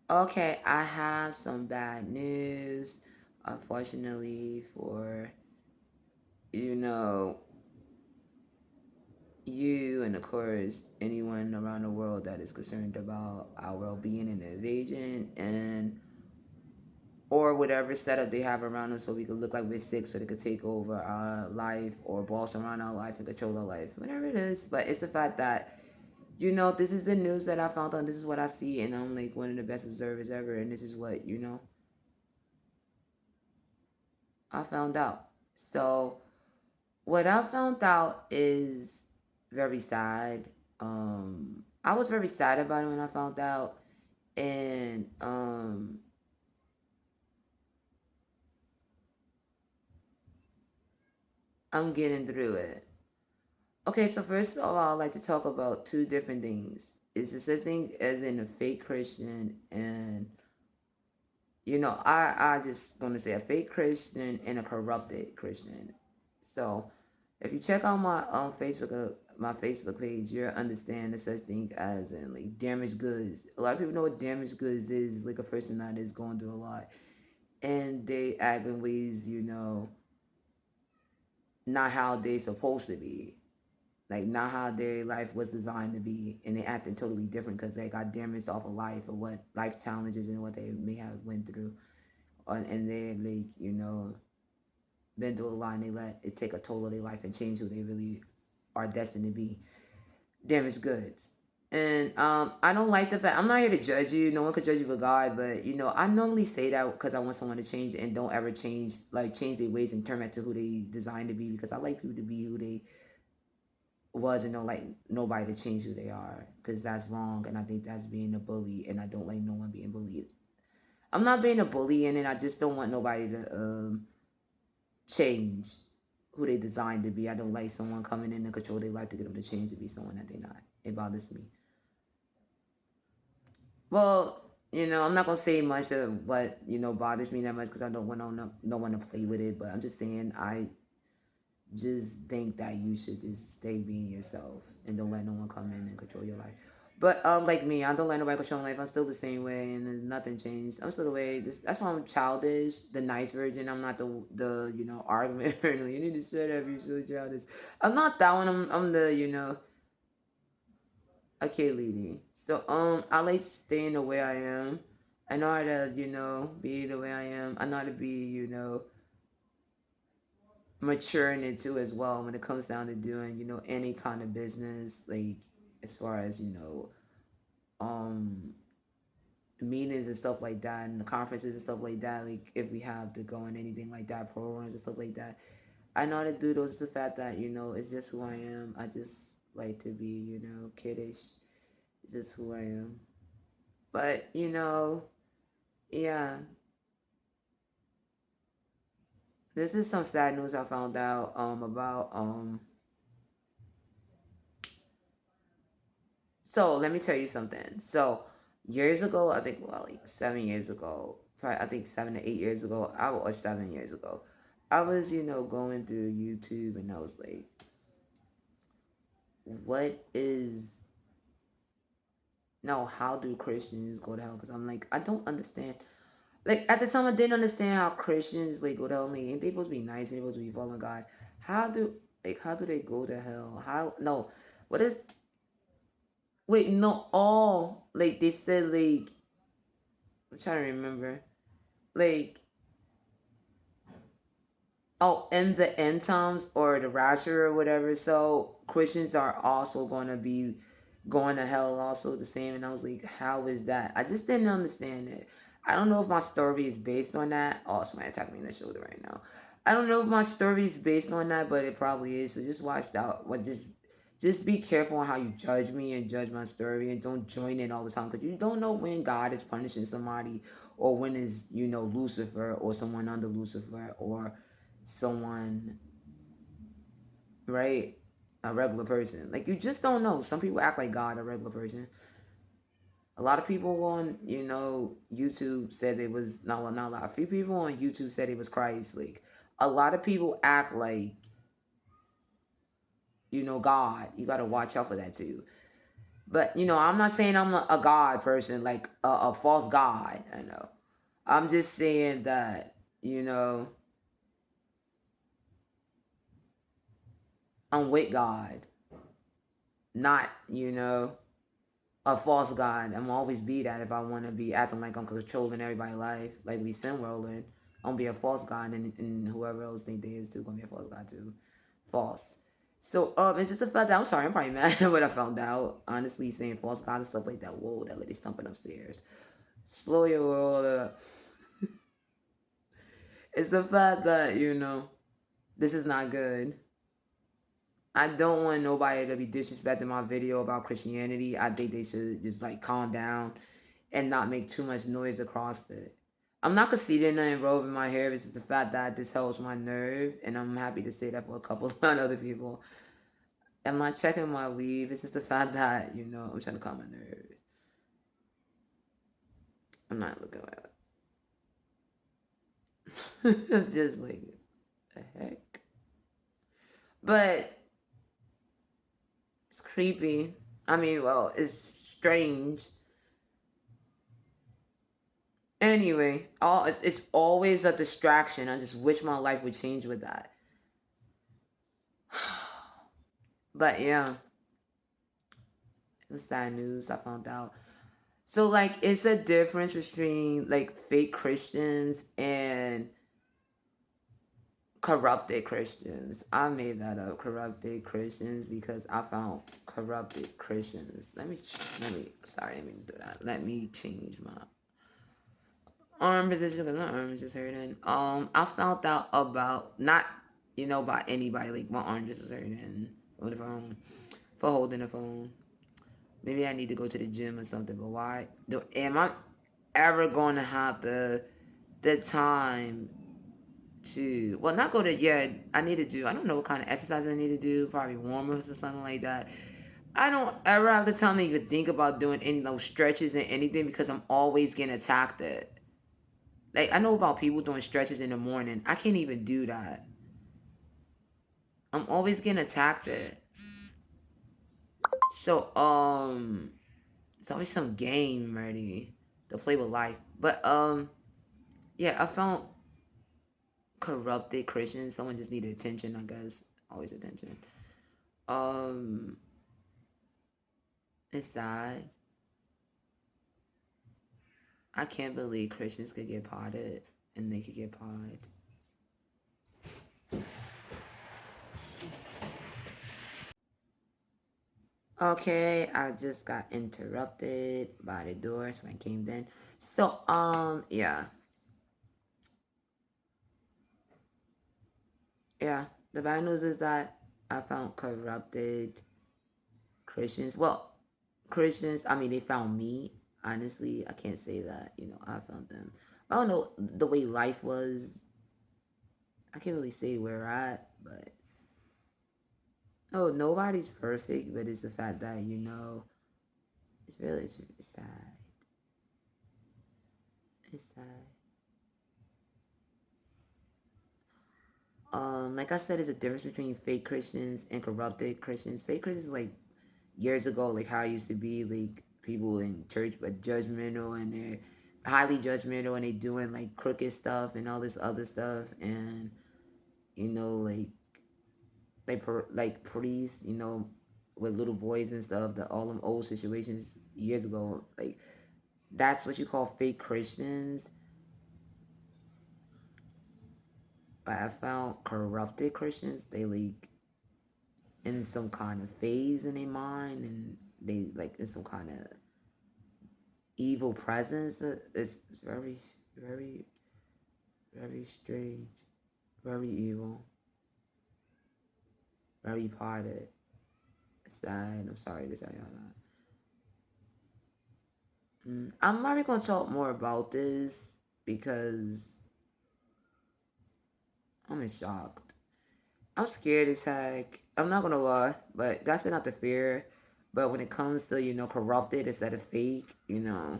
Okay, I have some bad news. Unfortunately, for you know you and of course anyone around the world that is concerned about our well-being and invasion and or whatever setup they have around us so we could look like we're sick so they could take over our life or boss around our life and control our life, whatever it is. But it's the fact that this is the news that I found out. This is what I see, and I'm like one of the best observers ever. And this is what I found out. So what I found out is very sad. I was very sad about it when I found out, and I'm getting through it. Okay, so first of all, I'd like to talk about two different things. It's the such thing as in a fake Christian, and I just gonna say a fake Christian and a corrupted Christian. So, if you check out my Facebook page, you'll understand the such thing as in like damaged goods. A lot of people know what damaged goods is. Like a person that is going through a lot, and they act in ways not how they supposed to be, like not how their life was designed to be, and they acting totally different because they got damaged off of life or what life challenges and what they may have went through, and they like been through a lot and they let it take a toll of their life and change who they really are destined to be. Damaged goods. And I don't like the fact, I'm not here to judge you. No one could judge you but God. But I normally say that because I want someone to change and don't ever change their ways and turn back to who they designed to be. Because I like people to be who they was and don't like nobody to change who they are. Because that's wrong, and I think that's being a bully. And I don't like no one being bullied. I'm not being a bully, and then I just don't want nobody to change who they designed to be. I don't like someone coming in and control their life to get them to change to be someone that they're not. It bothers me. Well, I'm not gonna say much of what bothers me that much because I don't want no one to play with it. But I'm just saying I just think that you should just stay being yourself and don't let no one come in and control your life. But like me, I don't let nobody control my life. I'm still the same way, and nothing changed. I'm still the way. That's why I'm childish, the nice version. I'm not the argument. You need to shut up. You're so childish. I'm not that one. I'm the okay lady. So I like staying the way I am. I know how to be the way I am. I know how to be maturing into as well when it comes down to doing any kind of business, like as far as um meetings and stuff like that and the conferences and stuff like that, like if we have to go in anything like that, programs and stuff like that, I know how to do those. It's the fact that it's just who I am. I just like to be kiddish. It's just who I am. But yeah, this is some sad news I found out about so let me tell you something. So years ago, I think well like 7 years ago, probably I think 7 to 8 years ago, or 7 years ago, I was going through YouTube and I was like, what is no, how do Christians go to hell? Because I'm like, I don't understand. Like at the time, I didn't understand how Christians like go to hell. Like, ain't they supposed to be nice? Ain't they supposed to be following God? How do they go to hell? How no? What is wait no? All like they said like I'm trying to remember. Like, oh, in the end times or the rapture or whatever. So Christians are also going to be going to hell also the same. And I was like, how is that? I just didn't understand it. I don't know if my story is based on that. Oh, somebody attacked me in the shoulder right now. I don't know if my story is based on that, but it probably is. So just watch out. What just be careful on how you judge me and judge my story, and don't join in all the time because you don't know when God is punishing somebody or when is Lucifer or someone under Lucifer or someone, right? A regular person. Like you just don't know. Some people act like God, a regular person. A lot of people on, YouTube said it was not well, not a lot. A few people on YouTube said it was Christ. Like a lot of people act like, God. You gotta watch out for that too. But I'm not saying I'm a God person, like a false God. I know. I'm just saying that I'm with God, not a false God. I'm always be that if I want to be acting like I'm controlling everybody's life, like we sin rolling. I'm gonna be a false God, and whoever else think they is too gonna be a false God too. False. So it's just the fact that I'm sorry, I'm probably mad at what I found out. Honestly, saying false God and stuff like that. Whoa, that lady's thumping upstairs. Slow your world up. It's the fact that this is not good. I don't want nobody to be disrespecting my video about Christianity. I think they should just like calm down and not make too much noise across it. I'm not conceding nothing wrong with my hair. It's just the fact that this helps my nerve, and I'm happy to say that for a couple of other people. I'm not checking my weave. It's just the fact that I'm trying to calm my nerves. I'm not looking at it. I'm just like, the heck. But it's creepy. I mean, well, it's strange. Anyway, it's always a distraction. I just wish my life would change with that. But yeah, it was sad news. I found out. So like, it's a difference between like fake Christians and corrupted Christians. I made that up, corrupted Christians, because I found corrupted Christians. Sorry, let me do that. Let me change my arm position because my arm is just hurting. I found out about not by anybody, like my arm just was hurting with the phone for holding the phone. Maybe I need to go to the gym or something. But why? Am I ever going to have the time to not go to I need to do, I don't know what kind of exercise I need to do, probably warm-ups or something like that. I don't ever have the time to even think about doing any of those stretches and anything because I'm always getting attacked at. Like, I know about people doing stretches in the morning. I can't even do that. I'm always getting attacked at. So it's always some game ready to play with life. But yeah, I found corrupted Christians. Someone just needed attention, I guess. Always attention. Um it's sad. I can't believe Christians could get potted and they could get potted. Okay, I just got interrupted by the door, so I came in. So yeah. Yeah. The bad news is that I found corrupted Christians. Well, Christians, I mean, they found me. Honestly, I can't say that, I found them. I don't know the way life was. I can't really say where we're at, but no, nobody's perfect, but it's the fact that, it's sad. It's sad. Like I said, there's a difference between fake Christians and corrupted Christians. Fake Christians, like years ago, like how I used to be, like people in church, but judgmental, and they're highly judgmental, and they doing like crooked stuff and all this other stuff, and like priests, with little boys and stuff. That all them old situations years ago, like that's what you call fake Christians. But I found corrupted Christians. They like in some kind of phase in their mind, and they like in some kind of evil presence. It's very, very, very strange, very evil, very potted. It's sad. I'm sorry to tell y'all that. I'm probably gonna talk more about this because I'm in shock. I'm scared as heck. I'm not gonna lie, but God said not to fear. But when it comes to corrupted instead of fake, I'm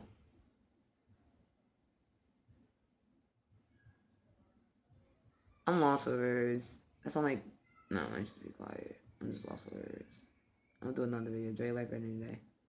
lost for words. That's all like, no, I should be quiet. I'm just lost for words. I'm gonna do another video. Dre life any day.